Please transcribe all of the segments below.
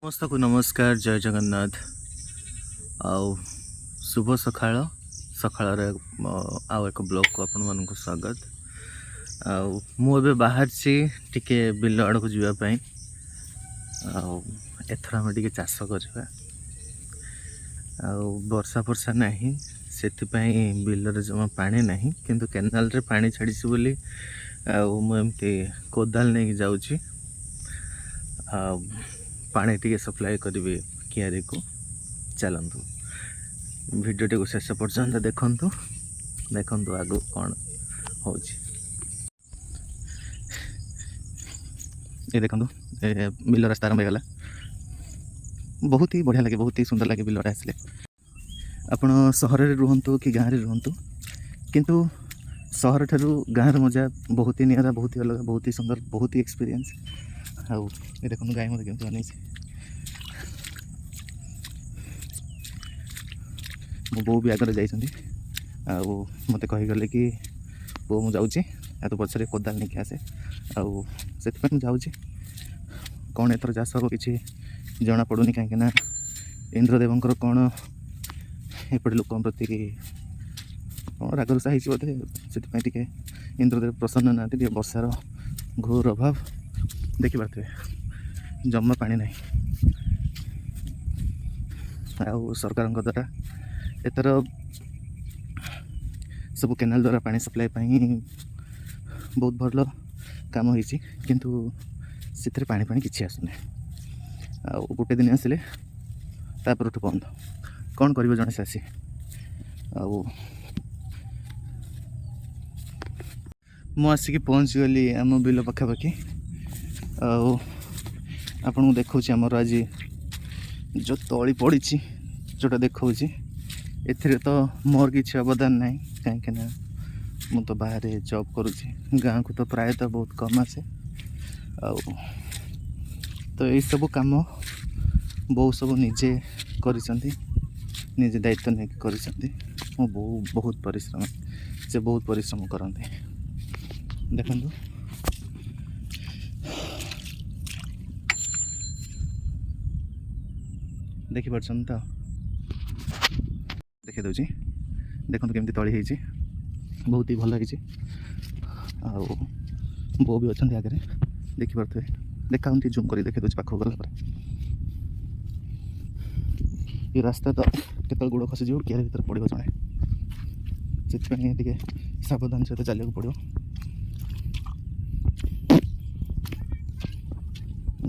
समस्त को नमस्कार जय जगन्नाथ आउ शुभ सकाळ सकाळ आउ एक ब्लॉग को आपण मान को स्वागत आउ मु एबे बाहर से टिके बिल आड़ को जीवा पई आउ एथरा हम टिके चाष करबा आउ वर्षा वर्षा नाही सेति पई बिल रे जमा पानी नाही किंतु केनाल रे पानी छाड़ी छि बोली आउ मु एमती कोदाल नै जाउछि आउ पानी टी सप्लाई करेंगे कियारी को चलतु भिडियो को शेष पर्यंत देखु देखु आग कौन हो देखु बिल रास्ता आरंभ होगा बहुत ही बढ़िया लगे बहुत ही सुंदर लगे बिल आसले आपण सहर में रुहतु कि गाँव में रुहतु किंतु सहर ठारू गाँव मजा बहुत ही निरा बहुत ही अलग बहुत ही सुंदर बहुत ही एक्सपीरियंस आउ ये देखो गाय मत केमती अनैसे मो बो भी आगे जाइछन्ती आउ मते कहीगले कि बो मु जाउछि तो पछरे कोदाल नहीं आसे आउ से जाऊँगी कौन एथर चाष हम कि जना पड़ूनी कहीं इंद्रदेवंकर कौन एपटे लोक प्रति कौन रागरुषा होते से इंद्रदेव प्रसन्न ना वर्षार घोर अभाव देखिपे जमा पानी ना आउ सरकार द्वारा एतर सब केनाल द्वारा पानी सप्लाई बहुत भल काम होती किंतु से पानी पानी किसी आसुना आउ गोटे दिन आसिले तापर बंद कौन कर जड़े चाषी आउ मु आसिक पहुँच गली आम बिल पखापाखि आउ आपन को देखा आमर आज जो तली पड़ी जोटा देखा ए तो मोर किसी अवदान ना कहीं मु तो बाहर जॉब करुँची गाँव को तो प्रायतः बहुत कम आसे आउ तो ये सब काम बो सब निजे निजे दायित्व नहीं कर मो बो बहुत परिश्रम से बहुत परिश्रम करते देखु देखिपार तो देखे दूसरी देखो केमती तली है बहुत ही भल लगी आउ बो भी अच्छा आगे देखिपे देखा जूम कर देखे दूसरी पाखक गला ये रास्ता तो केत गोड़ खसीज कियारी भर पड़ो जड़े से सावधान सहित चलने को पड़ो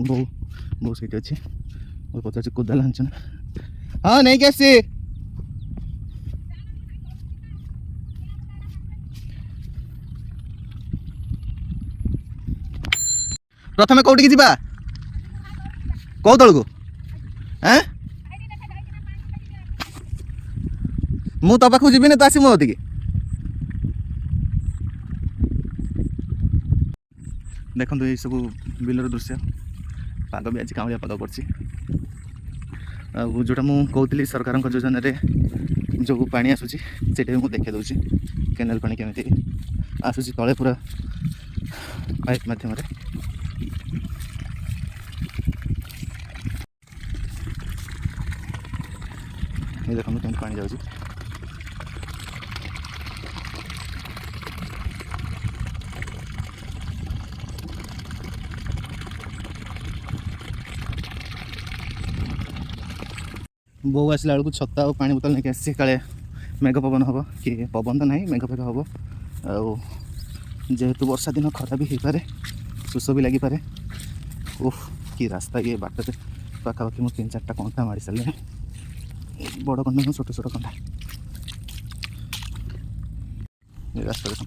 बो बो सही अच्छे पचार कोदाल आन हाँ नहीं कैसे प्रथम कौटी की कौ तल को मु तो पाखु जीवी ना तो आस मो कति देखो ये सब बिलर दृश्य पाग भी आज कामलिया पाग कर जोटा मुझे कहती सरकार योजन जो पानी आसूसी से मुझे देखे दूसरी केनाल पानी केमी आसूसी तले पूरा पाइप मध्यम ये देखो केमी पानी जाऊँगी बो आसला बेलू छता और पानी बोतल नहीं आसी काले मेघ पवन हम कि पवन तो ना मेघ फेघ हम जेहेतु वर्षा दिन खरा भी हो पारे सुस भी लगी पारे ओह कि रास्ता ये बाट पाखापाखि मुझे 3-4टा कंटा मारी सारे बड़ कंटा छोट छोट कंटा ये रास्ता देख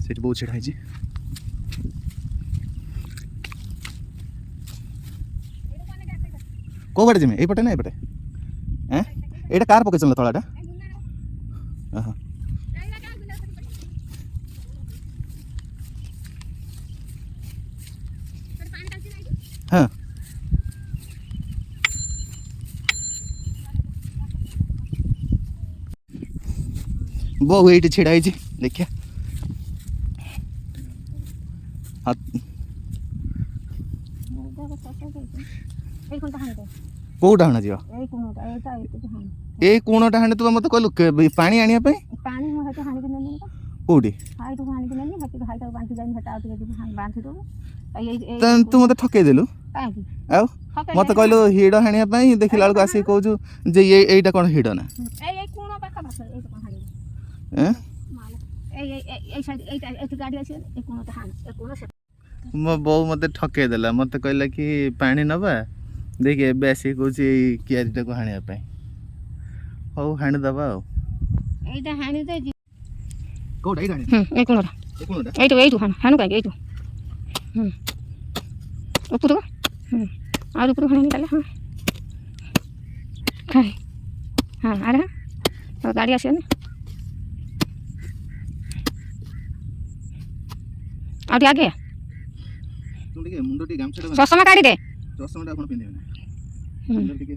से बहुत छिड़ा है कौ बाटे जिमे यपटे ना यपटे यहाँ कार पकड़ चल तलाटा हाँ बहु ये छिड़ा देखिए କୋଉଟା ହଣା ଯିବ ଏଇ କୋଣଟା ହାଣି ତୁ ମତେ କହିଲୁ ପାଣି ଆଣିବା ପାଇଁ କୋଉଠି ତୁ ମତେ ଠକେଇ ଦେଲୁ ଆଉ ମତେ କହିଲୁ ହିଡ଼ ହାଣିବା ପାଇଁ ଦେଖିଲା ବେଳକୁ ଆସିକି କହୁଛୁ ଯେ ଏଇଟା କ'ଣ ହିଡ଼ ନା ମୋ ବୋଉ ମତେ ଠକେଇ ଦେଲା ମତେ କହିଲା କି ପାଣି ନବା ଦେଖି ଏବେ ଆସିକି କହୁଛି ଏଇ କିଆରିଟାକୁ ହାଣିବା ପାଇଁ ହଉ ହାଣିଦବା ଆଉ ଏଇଟା ହାଣି ଦେ କୋଉଟା ଏଇଟା ଏଇ କୋଣଟା ଏଇଠୁ ହାଣୁ କାହିଁକି ଏଇଠୁ ଉପରକୁ ଆହୁରି ଉପରକୁ ହାଣି ତାହେଲେ ହଁ ଆରେ ଗାଡ଼ି ଆସିବନି ଆଉ ଟିକେ ଆଗେ ମୁଣ୍ଡ ଟିକେ ଗାମଛାଟା ଚଷମା କାଢ଼ି ଦେ ଚଷମାଟା ଆପଣ ପିନ୍ଧିବେ ନା ଟିକେ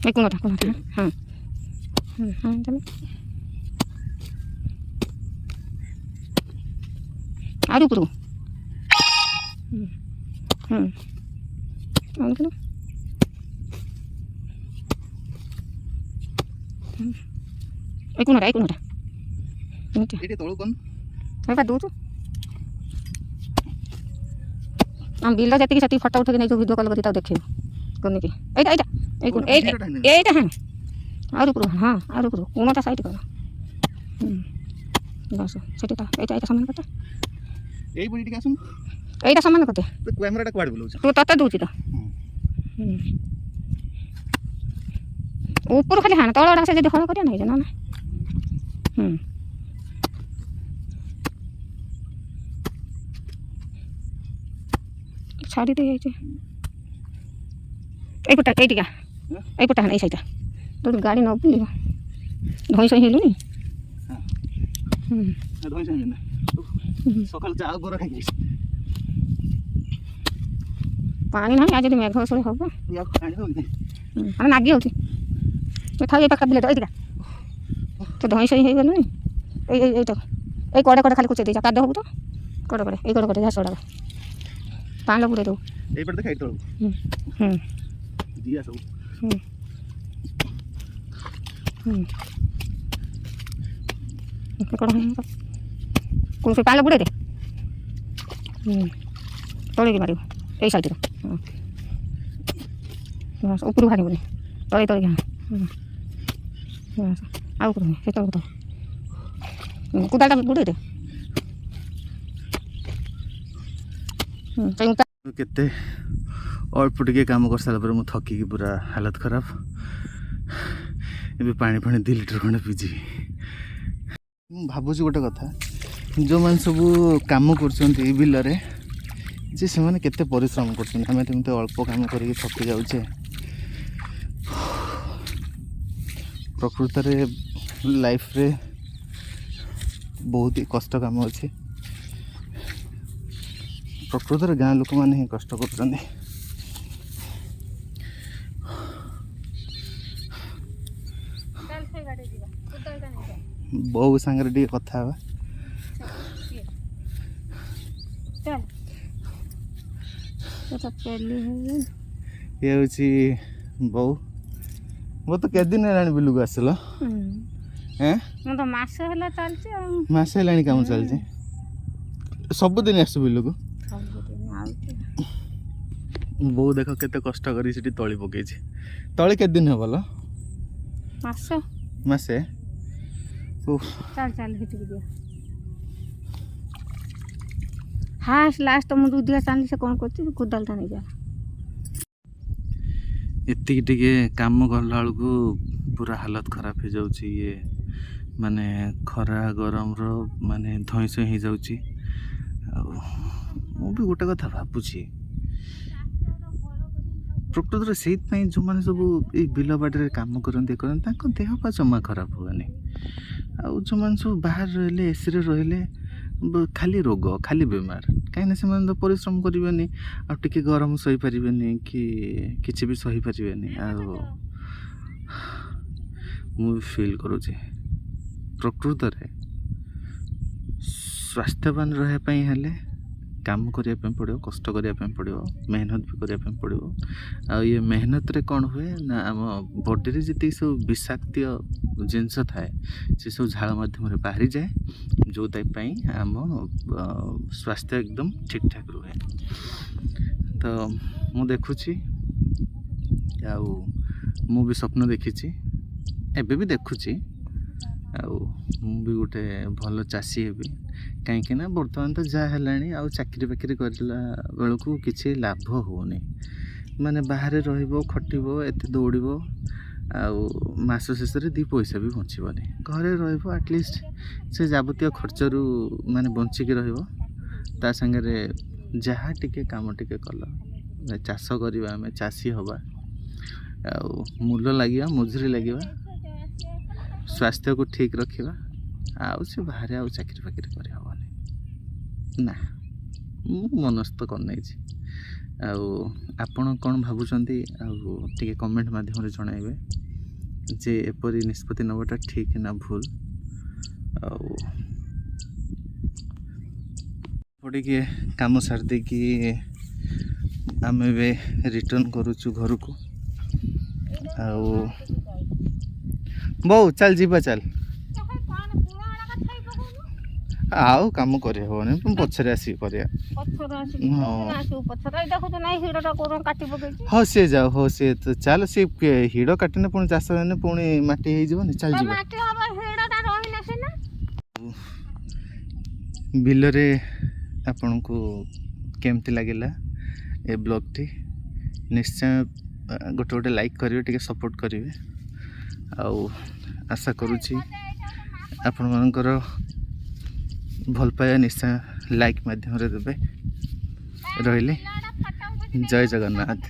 এই কোণটা হ্যাঁ তাহলে আর উপরু এই কোণটা ଏଇଠି ତଳୁ କନ୍ ସେଇଟା ଦେଉଛୁ ଆମ ବିଲ ଯେତିକି ସେତିକି ଫଟୋ ଉଠେଇକି ନେଇଛୁ ଭିଡ଼ିଓ କଲ୍ କରି ତାକୁ ଦେଖେଇବୁ କନିକି ଏଇଟା এইটা হ্যাঁ আর উপর হ্যাঁ আর উপর কোনটা সাইড কর বাস সেটা এইটা সমান করতে এই বডি টিকে আসুন এইটা সমান করতে তো ক্যামেরাটা কোয়াড় বলছ তো ততে দউছি তো উপর খালি হান তলটা সে যদি হল করিয়া নাই জানা না ছাড়ি দিয়ে যাইছে এইপটা এইটিকা এইপটা হান এই সাইডটা তোর গাড়ি ন বুলিব ধই সই হেলুনি ধই সই না সকাল চা বড় খাই গেছি পানি নাই আজ যদি মেঘ সই হব ইয়া পানি হইছে আমি নাগি হউছি তো থাই এই পাকা বিলে এইটিকা তো ধই সই হই গেলুনি এইটা এই কড়া কড়া খালি কুচে দিছা কাদ হবু তো কড়া কড়া এই কড়া কড়া যা সড়া পানি পুরে দেবো এইপট দেখাই তো দিয়া সব কোন সে পানি পুরে দে তলিকি মারিব এই সাইডে উপরু ভাঙিবনি তলে তলে ଆଉ କରୁନି ସେ ତଳକୁ ତ କୁଦାଟା ବୁଡ଼େଇ ଦେ କେତେ ଅଳ୍ପ ଟିକେ କାମ କରିସାରିଲା ପରେ ମୁଁ ଥକିକି ପୁରା ହାଲତ ଖରାପ ଏବେ ପାଣି 2 ଲିଟର ଖଣ୍ଡେ ପିଇଯିବି ମୁଁ ଭାବୁଛି ଗୋଟେ କଥା ଯେଉଁମାନେ ସବୁ କାମ କରୁଛନ୍ତି ଏଇ ବିଲରେ ଯେ ସେମାନେ କେତେ ପରିଶ୍ରମ କରୁଛନ୍ତି ଆମେ ତ ଏମିତି ଅଳ୍ପ କାମ କରିକି ଥକି ଯାଉଛେ ପ୍ରକୃତରେ ଲାଇଫରେ ବହୁତ କଷ୍ଟ କାମ ଅଛି ପ୍ରକୃତରେ ଗାଁ ଲୋକମାନେ ହିଁ କଷ୍ଟ କରୁଛନ୍ତି ବୋଉ ସାଙ୍ଗରେ ଟିକେ କଥା ହେବା ଇଏ ହେଉଛି ବୋଉ ମୁଁ ତ କେତେ ଦିନ ହେଲାଣି ବିଲକୁ ଆସିଲ ମାସେ ହେଲାଣି କାମ ଚାଲିଛି ସବୁଦିନ ଆସୁ ବିଲକୁ ବୋଉ ଦେଖ କେତେ କଷ୍ଟ କରି ସେଠି ତଳି ପକେଇଛି ତଳି କେତେ ଦିନ ହବ ମାସେ ଲାଷ୍ଟ ମୁଁ ଦୁଧିଆ ଚାଲିଲି ସେ କ'ଣ କରୁଛି କୋଦାଳଟା ନେଇଯା ଏତିକି ଟିକେ କାମ କଲା ବେଳକୁ ପୁରା ହାଲତ ଖରାପ ହେଇଯାଉଛି ଇଏ ମାନେ ଖରା ଗରମର ମାନେ ଧଇଁସଇଁ ହେଇଯାଉଛି ଆଉ ମୁଁ ବି ଗୋଟେ କଥା ଭାବୁଛି ପ୍ରକୃତରେ ସେଇଥିପାଇଁ ଯେଉଁମାନେ ସବୁ ଏଇ ବିଲ ବାଡ଼ିରେ କାମ କରନ୍ତି ତାଙ୍କ ଦେହ ପା ଜମା ଖରାପ ହୁଏନି ଆଉ ଯେଉଁମାନେ ସବୁ ବାହାରେ ରହିଲେ ଏସିରେ ରହିଲେ ଖାଲି ରୋଗ ଖାଲି ବେମାର କାହିଁକିନା ସେମାନେ ତ ପରିଶ୍ରମ କରିବେନି ଆଉ ଟିକେ ଗରମ ସହିପାରିବେନି କି କିଛି ବି ସହିପାରିବେନି ଆଉ ମୁଁ ବି ଫିଲ୍ କରୁଛି। ପ୍ରକୃତରେ ସ୍ୱାସ୍ଥ୍ୟବାନ ରହିବା ପାଇଁ ହେଲେ କାମ କରିବା ପାଇଁ ପଡ଼ିବ, କଷ୍ଟ କରିବା ପାଇଁ ପଡ଼ିବ, ମେହନତ ବି କରିବା ପାଇଁ ପଡ଼ିବ। ଆଉ ଇଏ ମେହନତରେ କ'ଣ ହୁଏ ନା ଆମ ବଡ଼ିରେ ଯେତିକି ସବୁ ବିଷାକ୍ତୀୟ ଜିନିଷ ଥାଏ ସେସବୁ ଝାଳ ମାଧ୍ୟମରେ ବାହାରିଯାଏ, ଯେଉଁଟା ପାଇଁ ଆମ ସ୍ୱାସ୍ଥ୍ୟ ଏକଦମ ଠିକ୍ ଠାକ୍ ରୁହେ। ତ ମୁଁ ଦେଖୁଛି, ଆଉ ମୁଁ ବି ସ୍ୱପ୍ନ ଦେଖିଛି, ଏବେ ବି ଦେଖୁଛି, ଆଉ ମୁଁ ବି ଗୋଟେ ଭଲ ଚାଷୀ ହେବି। କାହିଁକି ନା ବର୍ତ୍ତମାନ ତ ଯାହା ହେଲାଣି ଆଉ ଚାକିରି ବାକିରି କରିଲା ବେଳକୁ କିଛି ଲାଭ ହେଉନି। ମାନେ ବାହାରେ ରହିବ, ଖଟିବ, ଏତେ ଦୌଡ଼ିବ, ଆଉ ମାସ ଶେଷରେ 2 ପଇସା ବି ବଞ୍ଚିବନି। ଘରେ ରହିବ, ଆଟଲିଷ୍ଟ ସେ ଯାବତୀୟ ଖର୍ଚ୍ଚରୁ ମାନେ ବଞ୍ଚିକି ରହିବ। ତା ସାଙ୍ଗରେ ଯାହା ଟିକେ କାମ ଟିକେ କଲ, ଚାଷ କରିବା, ଆମେ ଚାଷୀ ହେବା, ଆଉ ମୂଲ ଲାଗିବା, ମଜୁରୀ ଲାଗିବା, ସ୍ୱାସ୍ଥ୍ୟକୁ ଠିକ୍ ରଖିବା, ଆଉ ସେ ବାହାରେ ଆଉ ଚାକିରି ଫାକିରି କରିହେବନି ନା। ମୁଁ ମନସ୍ଥ କରିନେଇଛି। ଆଉ ଆପଣ କ'ଣ ଭାବୁଛନ୍ତି, ଆଉ ଟିକେ କମେଣ୍ଟ ମାଧ୍ୟମରେ ଜଣାଇବେ ଯେ ଏପରି ନିଷ୍ପତ୍ତି ନେବାଟା ଠିକ୍ ନା ଭୁଲ। ଆଉ ଟିକେ କାମ ସାରି ଦେଇକି ଆମେ ଏବେ ରିଟର୍ନ କରୁଛୁ ଘରକୁ। ଆଉ ବୋଉ ଚାଲ ଯିବା, ଚାଲ। ଆଉ କାମ କରିହେବନି, ପଛରେ ଆସିକି କରିବା। ହଁ ସିଏ ଯାଉ, ହଉ ସିଏ ତ ଚାଲ, ସିଏ ହିଡ଼ କାଟିନେ ପୁଣି ଚାଷ ହେଲେ ପୁଣି ମାଟି ହେଇଯିବନି, ଚାଲ ଯିବା। ବିଲରେ ଆପଣଙ୍କୁ କେମିତି ଲାଗିଲା ଏ ବ୍ଲଗ୍ଟି? ନିଶ୍ଚୟ ଗୋଟେ ଲାଇକ୍ କରିବେ, ଟିକେ ସପୋର୍ଟ କରିବେ। ଆଉ ଆଶା କରୁଛି ଆପଣମାନଙ୍କର ଭଲ ପାଇବା ନିଶ୍ଚୟ ଲାଇକ୍ ମାଧ୍ୟମରେ ଦେବେ। ରହିଲି, ଜୟ ଜଗନ୍ନାଥ।